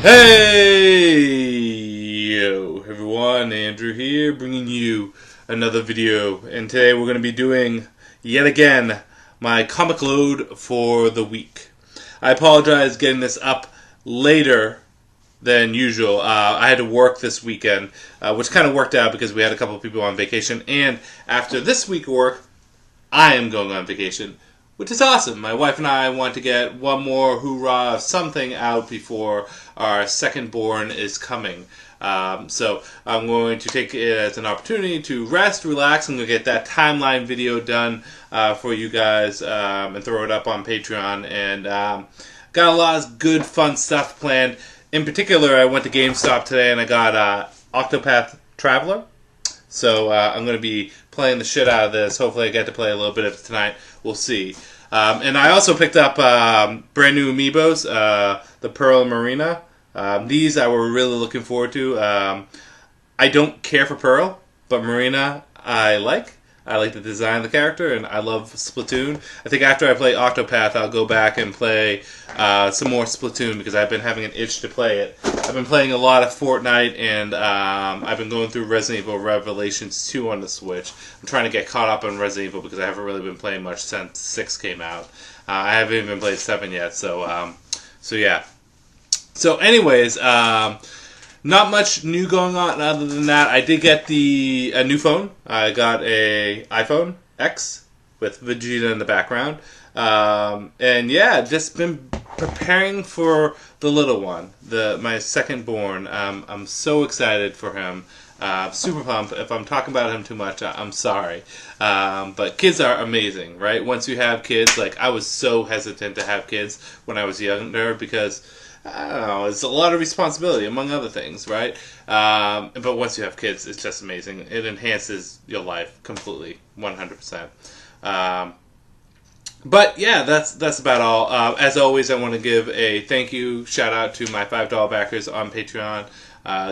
Hey, yo, everyone, Andrew here, bringing you another video, and today we're going to be doing, yet again, my comic load for the week. I apologize getting this up later than usual. I had to work this weekend, which kind of worked out because we had a couple of people on vacation, and after this week of work, I am going on vacation, which is awesome. My wife and I want to get one more hoorah of something out before our second born is coming. So I'm going to take it as an opportunity to rest, relax. I'm going to get that timeline video done for you guys and throw it up on Patreon. And got a lot of good, fun stuff planned. In particular, I went to GameStop today and I got Octopath Traveler. So I'm going to be playing the shit out of this. Hopefully I get to play a little bit of it tonight. We'll see. And I also picked up brand new amiibos, the Pearl and Marina. These I were really looking forward to. I don't care for Pearl, but Marina I like. I like the design of the character, and I love Splatoon. I think after I play Octopath, I'll go back and play some more Splatoon because I've been having an itch to play it. I've been playing a lot of Fortnite, and I've been going through Resident Evil Revelations 2 on the Switch. I'm trying to get caught up on Resident Evil because I haven't really been playing much since 6 came out. I haven't even played 7 yet, so yeah. So anyways, not much new going on other than that. I did get a new phone. I got a iPhone X with Vegeta in the background. And yeah, just been preparing for the little one, my second born. I'm so excited for him. Super pumped. If I'm talking about him too much, I'm sorry. But kids are amazing, right? Once you have kids, like I was so hesitant to have kids when I was younger because I don't know, it's a lot of responsibility, among other things, right? But once you have kids, it's just amazing. It enhances your life completely, 100%. But yeah, that's about all. As always, I want to give a thank you, shout out to my $5 backers on Patreon.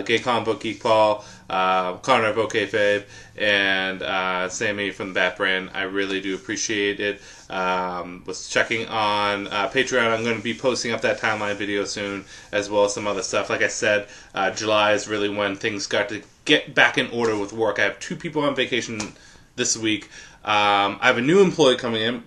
Gay Comic Book Geek Paul, Connor of OKayFabe, and Sammy from the Bat Brand. I really do appreciate it. Was checking on Patreon. I'm going to be posting up that timeline video soon, as well as some other stuff. Like I said, July is really when things start to get back in order with work. I have 2 people on vacation this week. I have a new employee coming in.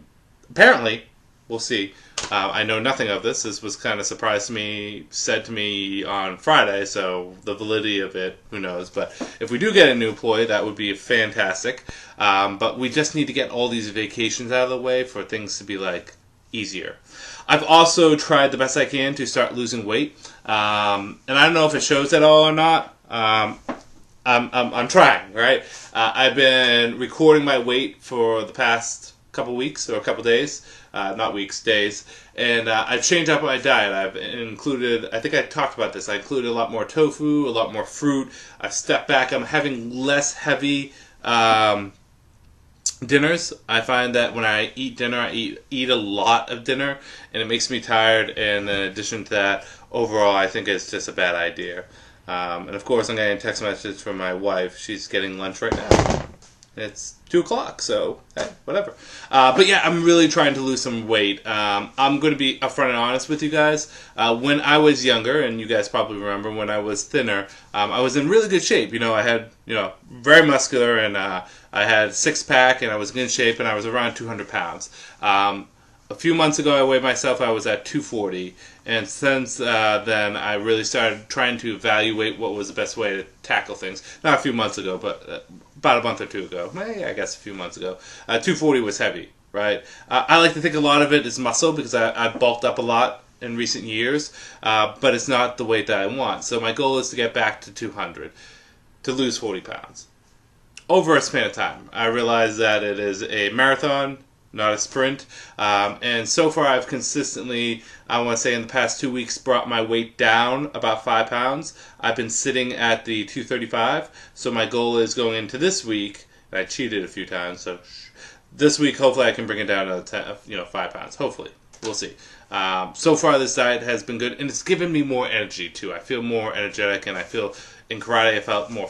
Apparently, we'll see. I know nothing of this. This was kind of surprised to me, said to me on Friday, so the validity of it, who knows. But if we do get a new employee, that would be fantastic. But we just need to get all these vacations out of the way for things to be, like, easier. I've also tried the best I can to start losing weight. And I don't know if it shows at all or not. I'm trying, right? I've been recording my weight for the past couple weeks or a couple days. Not weeks, days. And I've changed up my diet. I've included, I think I talked about this, I included a lot more tofu, a lot more fruit. I've stepped back. I'm having less heavy dinners. I find that when I eat dinner, I eat a lot of dinner, and it makes me tired. And in addition to that, overall, I think it's just a bad idea. And of course, I'm getting a text message from my wife. She's getting lunch right now. It's 2 o'clock, so hey, whatever. But yeah, I'm really trying to lose some weight. I'm going to be upfront and honest with you guys. When I was younger, and you guys probably remember when I was thinner, I was in really good shape. You know, I had, very muscular, and I had 6-pack, and I was in good shape, and I was around 200 pounds. A few months ago, I weighed myself, I was at 240, and since then, I really started trying to evaluate what was the best way to tackle things. Not a few months ago, but about a month or 2 ago. I guess a few months ago. 240 was heavy, right? I like to think a lot of it is muscle because I've bulked up a lot in recent years, but it's not the weight that I want. So my goal is to get back to 200, to lose 40 pounds. Over a span of time. I realize that it is a marathon, not a sprint. And so far I've consistently, I want to say in the past 2 weeks, brought my weight down about 5 pounds. I've been sitting at the 235. So my goal is going into this week, and I cheated a few times, so this week hopefully I can bring it down to 5 pounds. Hopefully. We'll see. So far this diet has been good, and it's given me more energy too. I feel more energetic, and I feel in karate I felt more,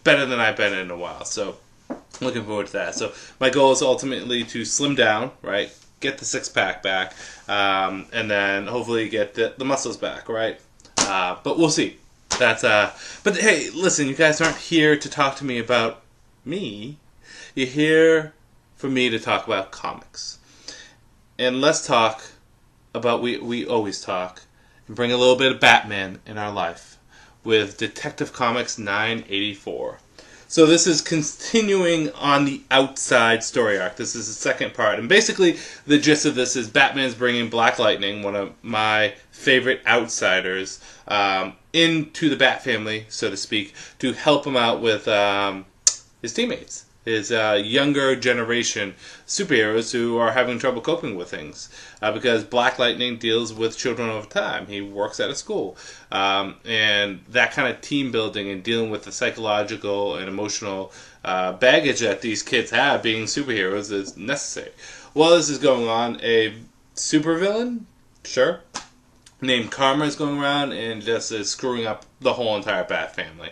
better than I've been in a while. So looking forward to that. So my goal is ultimately to slim down, right? Get the 6-pack back, and then hopefully get the muscles back, right? But we'll see. But hey, listen, you guys aren't here to talk to me about me. You're here for me to talk about comics. And let's talk about we always talk and bring a little bit of Batman in our life with Detective Comics 984. So this is continuing on the Outside story arc. This is the second part. And basically, the gist of this is Batman's bringing Black Lightning, one of my favorite outsiders, into the Bat family, so to speak, to help him out with his teammates. His younger generation superheroes who are having trouble coping with things. Because Black Lightning deals with children over time. He works at a school. And that kind of team building and dealing with the psychological and emotional baggage that these kids have being superheroes is necessary. While this is going on, a supervillain, sure, named Karma is going around and just is screwing up the whole entire Bat family.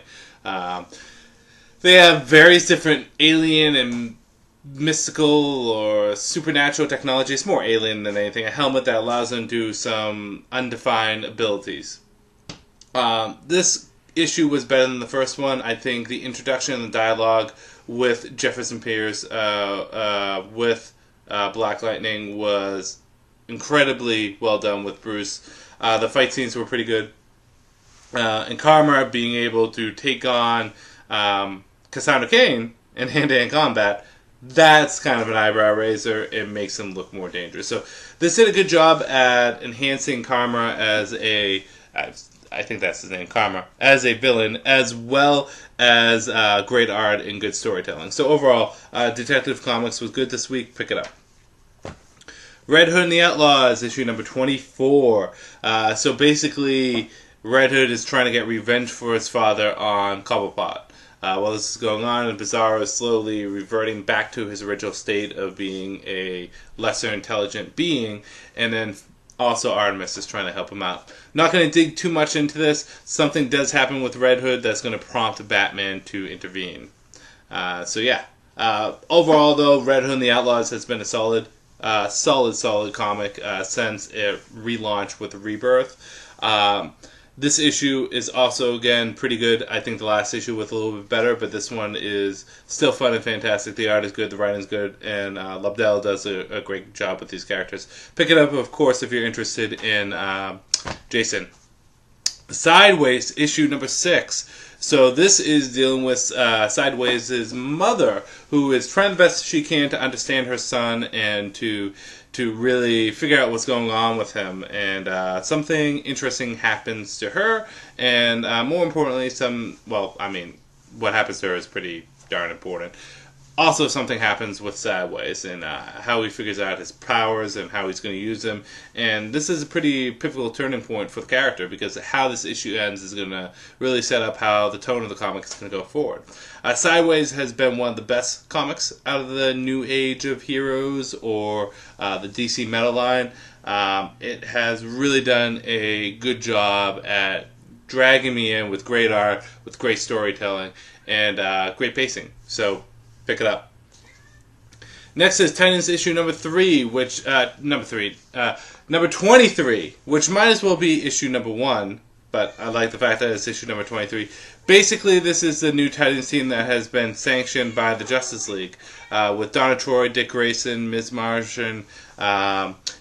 They have various different alien and mystical or supernatural technology. It's more alien than anything. A helmet that allows them to do some undefined abilities. This issue was better than the first one. I think the introduction and the dialogue with Jefferson Pierce with Black Lightning was incredibly well done with Bruce. The fight scenes were pretty good. And Karma being able to take on Cassandra Cain in hand-to-hand combat, that's kind of an eyebrow raiser. It makes him look more dangerous. So this did a good job at enhancing Karma as a, I think that's his name, Karma, as a villain, as well as great art and good storytelling. So overall, Detective Comics was good this week. Pick it up. Red Hood and the Outlaws, issue number 24. So basically, Red Hood is trying to get revenge for his father on Cobblepot. While this is going on, and Bizarro is slowly reverting back to his original state of being a lesser intelligent being, and then also Artemis is trying to help him out. Not going to dig too much into this. Something does happen with Red Hood that's going to prompt Batman to intervene. Overall, though, Red Hood and the Outlaws has been a solid comic since it relaunched with Rebirth. This issue is also, again, pretty good. I think the last issue was a little bit better, but this one is still fun and fantastic. The art is good, the writing is good, and Lobdell does a great job with these characters. Pick it up, of course, if you're interested in Jason. Sideways, issue number 6. So this is dealing with Sideways' mother, who is trying the best she can to understand her son and to really figure out what's going on with him. And something interesting happens to her, and more importantly, what happens to her is pretty darn important. Also, something happens with Sideways and how he figures out his powers and how he's going to use them. And this is a pretty pivotal turning point for the character, because how this issue ends is going to really set up how the tone of the comic is going to go forward. Sideways has been one of the best comics out of the new age of heroes or the DC Meta line. It has really done a good job at dragging me in with great art, with great storytelling, and great pacing. So pick it up. Next is Titans issue number 3, number 23, which might as well be issue number 1, but I like the fact that it's issue number 23. Basically, this is the new Titans team that has been sanctioned by the Justice League, with Donna Troy, Dick Grayson, Ms. Martian,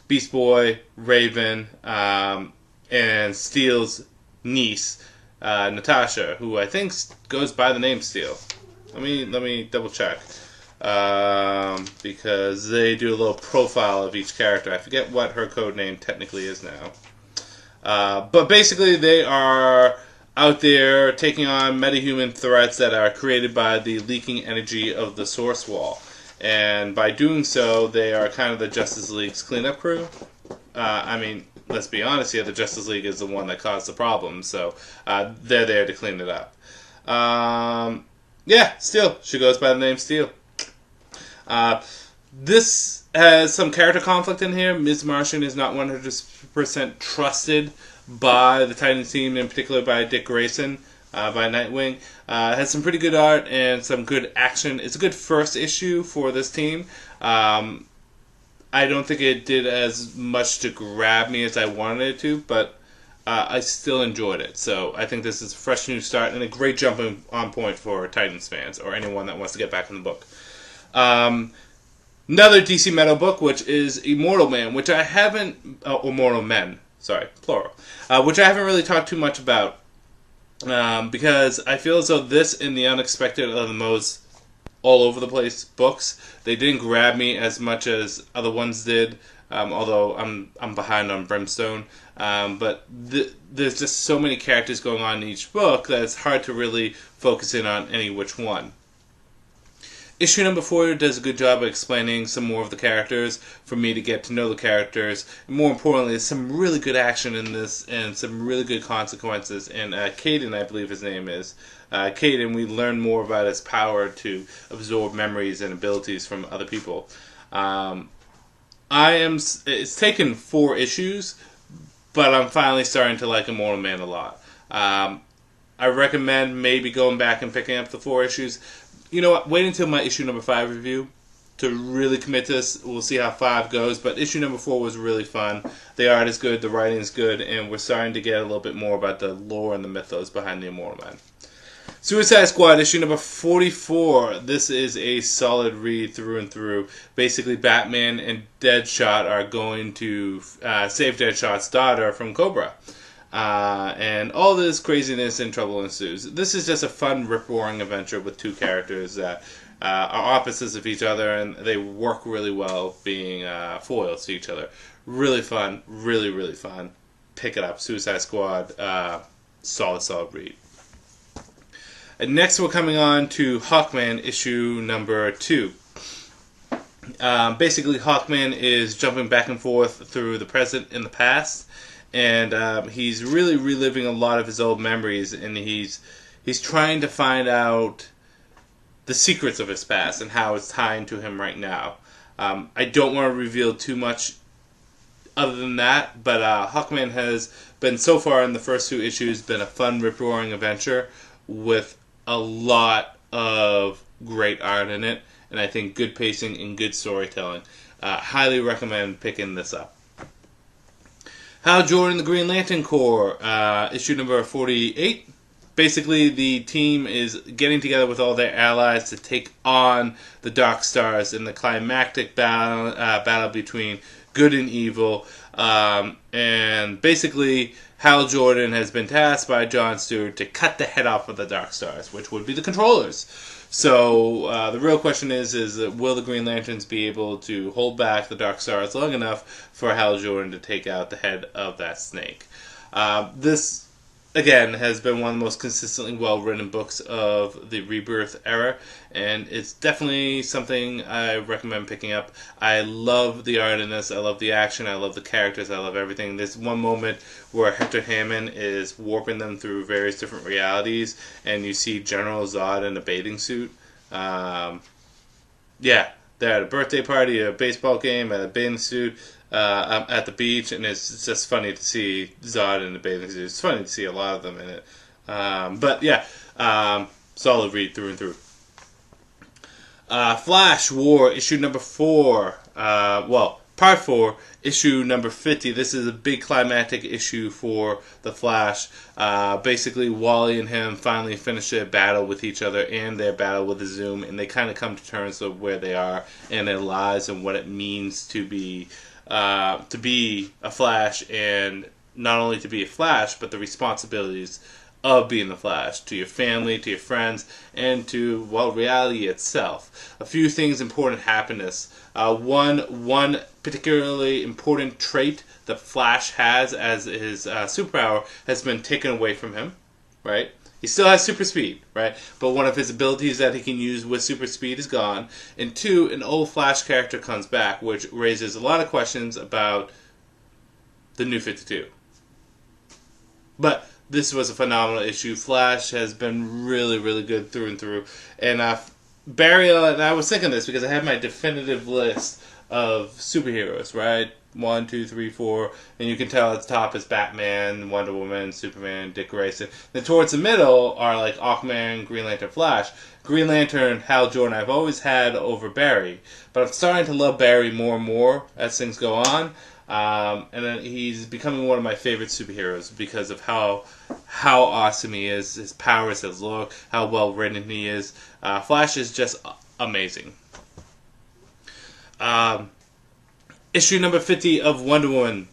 Beast Boy, Raven, and Steel's niece, Natasha, who I think goes by the name Steel. Let me double check, because they do a little profile of each character. I forget what her code name technically is now. But basically they are out there taking on metahuman threats that are created by the leaking energy of the Source Wall. And by doing so, they are kind of the Justice League's cleanup crew. Let's be honest here, the Justice League is the one that caused the problem, so they're there to clean it up. Steel. She goes by the name Steel. This has some character conflict in here. Ms. Martian is not 100% trusted by the Titans team, in particular by Dick Grayson, by Nightwing. Has some pretty good art and some good action. It's a good first issue for this team. I don't think it did as much to grab me as I wanted it to, but I still enjoyed it. So I think this is a fresh new start and a great jumping on point for Titans fans or anyone that wants to get back in the book. Another DC Metal book, which is Immortal Man, which I haven't... Immortal Men, sorry, plural. Which I haven't really talked too much about. Because I feel as though this and The Unexpected are the most all over the place books. They didn't grab me as much as other ones did, although I'm behind on Brimstone. But there's just so many characters going on in each book that it's hard to really focus in on any which one. Issue number 4 does a good job of explaining some more of the characters for me to get to know the characters. And more importantly, there's some really good action in this and some really good consequences. And Caden, I believe his name is. Caden, we learn more about his power to absorb memories and abilities from other people. It's taken 4 issues, but I'm finally starting to like Immortal Man a lot. I recommend maybe going back and picking up the 4 issues. You know what? Wait until my issue number 5 review to really commit to this. We'll see how 5 goes. But issue number 4 was really fun. The art is good. The writing is good. And we're starting to get a little bit more about the lore and the mythos behind the Immortal Man. Suicide Squad, issue number 44. This is a solid read through and through. Basically, Batman and Deadshot are going to save Deadshot's daughter from Cobra. And all this craziness and trouble ensues. This is just a fun, rip-roaring adventure with 2 characters that are opposites of each other, and they work really well being foils to each other. Really fun, really, really fun. Pick it up. Suicide Squad, solid read. And next we're coming on to Hawkman, issue number 2. Basically, Hawkman is jumping back and forth through the present and the past. And he's really reliving a lot of his old memories, and he's trying to find out the secrets of his past and how it's tying to him right now. I don't want to reveal too much other than that, but Hawkman has been, so far in the first 2 issues, been a fun, rip-roaring adventure with a lot of great art in it, and I think good pacing and good storytelling. Highly recommend picking this up. Hal Jordan, the Green Lantern Corps, issue number 48. Basically, the team is getting together with all their allies to take on the Dark Stars in the climactic battle between good and evil. And basically, Hal Jordan has been tasked by John Stewart to cut the head off of the Dark Stars, which would be the Controllers. So the real question is will the Green Lanterns be able to hold back the Dark Stars long enough for Hal Jordan to take out the head of that snake? This, again, has been one of the most consistently well-written books of the Rebirth era, and it's definitely something I recommend picking up. I love the art in this. I love the action. I love the characters. I love everything. There's one moment where Hector Hammond is warping them through various different realities, and you see General Zod in a bathing suit. They're at a birthday party, a baseball game, at a bathing suit, at the beach, and it's just funny to see Zod in the bathing suit. It's funny to see a lot of them in it. Solid read through and through. Flash War, issue number 4. Part 4, issue number 50. This is a big climactic issue for the Flash. Basically, Wally and him finally finish their battle with each other and their battle with the Zoom, and they kind of come to terms with where they are and their lives and what it means to be a Flash, and not only to be a Flash, but the responsibilities of being the Flash to your family, to your friends, and to, reality itself. A few things important happen in this. One particularly important trait that Flash has as his superpower has been taken away from him, right? He still has super speed, right? But one of his abilities that he can use with super speed is gone. And 2, an old Flash character comes back, which raises a lot of questions about the New 52. But this was a phenomenal issue. Flash has been really, really good through and through. And Barry, and I was thinking this because I have my definitive list of superheroes, right? 1, 2, 3, 4, and you can tell at the top is Batman, Wonder Woman, Superman, Dick Grayson. Then towards the middle are like Aquaman, Green Lantern, Flash. Green Lantern, Hal Jordan, I've always had over Barry, but I'm starting to love Barry more and more as things go on. And then he's becoming one of my favorite superheroes because of how awesome he is, his powers, his look, how well written he is. Flash is just amazing. Issue number 50 of Wonder Woman.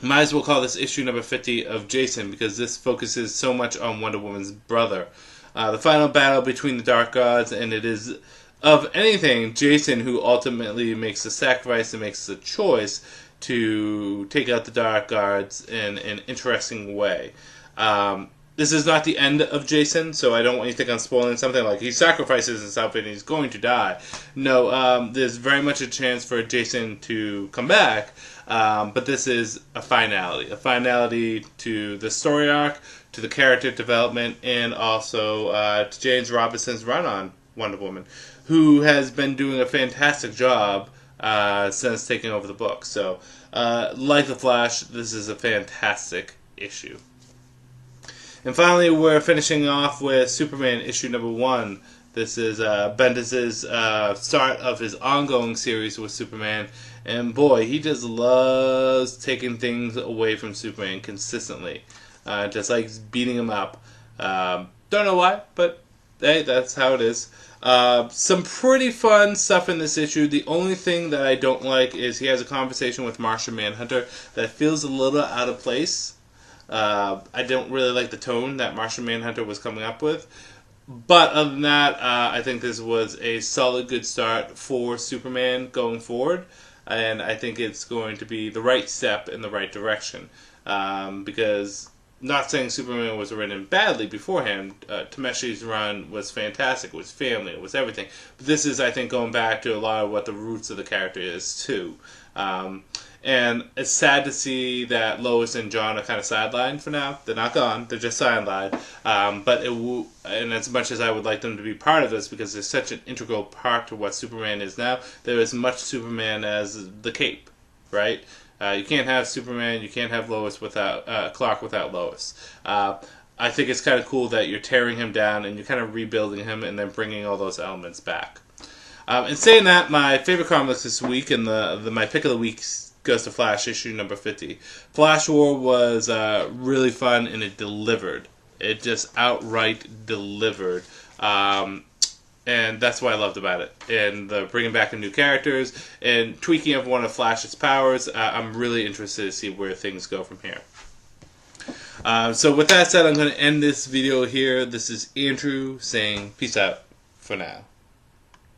Might as well call this issue number 50 of Jason, because this focuses so much on Wonder Woman's brother. The final battle between the Dark Gods, and it is, of anything, Jason who ultimately makes the sacrifice and makes the choice to take out the Dark Gods in an interesting way. This is not the end of Jason, so I don't want you to think I'm spoiling something like he sacrifices himself and he's going to die. No, there's very much a chance for Jason to come back, but this is a finality to the story arc, to the character development, and also to James Robinson's run on Wonder Woman, who has been doing a fantastic job since taking over the book. So, like The Flash, this is a fantastic issue. And finally, we're finishing off with Superman issue number 1. This is Bendis' start of his ongoing series with Superman. And boy, he just loves taking things away from Superman consistently. Just likes beating him up. Don't know why, but hey, that's how it is. Some pretty fun stuff in this issue. The only thing that I don't like is he has a conversation with Martian Manhunter that feels a little out of place. I don't really like the tone that Martian Manhunter was coming up with. But other than that, I think this was a solid, good start for Superman going forward. And I think it's going to be the right step in the right direction. Because, not saying Superman was written badly beforehand, Tameshi's run was fantastic. It was family, it was everything. But this is, I think, going back to a lot of what the roots of the character is, too. And it's sad to see that Lois and John are kind of sidelined for now. They're not gone. They're just sidelined. But and as much as I would like them to be part of this, because they're such an integral part to what Superman is now, they're as much Superman as the Cape, right? You can't have Superman, you can't have Lois without Clark without Lois. I think it's kind of cool that you're tearing him down and you're kind of rebuilding him and then bringing all those elements back. And saying that, my favorite comics this week and my pick of the week goes to Flash issue number 50. Flash War was really fun and it delivered. It just outright delivered. And that's what I loved about it. And the bringing back of new characters and tweaking of one of Flash's powers. I'm really interested to see where things go from here. So with that said, I'm going to end this video here. This is Andrew saying peace out for now.